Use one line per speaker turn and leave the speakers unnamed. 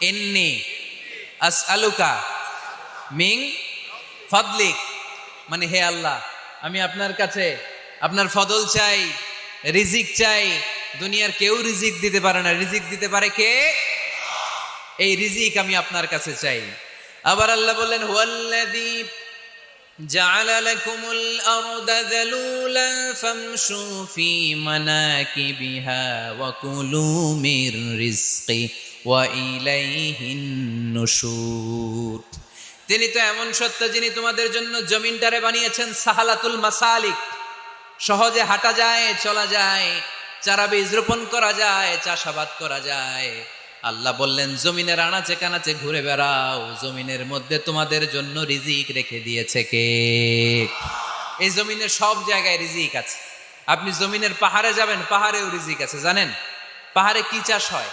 ইন্নী আসআলুকা মিন ফাদলিক, মানে হে আল্লাহ, আমি আপনার কাছে আপনার ফদল চাই, রিজিক চাই। দুনিয়ার কেউ রিজিক দিতে পারে না, রিজিক দিতে পারে কে? এই রিজিক আমি আপনার কাছে চাই। আবার আল্লাহ বললেন, হুয়াল্লাযী জাআলা লাকুমুল আরদা যালুলান ফামশু ফি মানাকিবিহা ওয়া কুলু মির রিজকি ওয়া ইলাইহিন নুশুর। তিনি তো এমন সত্তা যিনি তোমাদের জন্য জমিনটারে বানিয়েছেন সাহালাতুল মাসালিক, সহজে হাঁটা যায়, চলা যায়, চারা বীজ রোপণ করা যায়, চাষাবাদ করা যায়। আল্লাহ বললেন, জমিনের আনাচে কানাচে ঘুরে বেড়াও, জমিনের মধ্যে তোমাদের জন্য রিজিক রেখে দিয়েছে কে? এই জমিনের সব জায়গায় রিজিক আছে। আপনি জমিনের পাহাড়ে যাবেন, পাহাড়েও রিজিক আছে। জানেন পাহাড়ে কি চাষ হয়?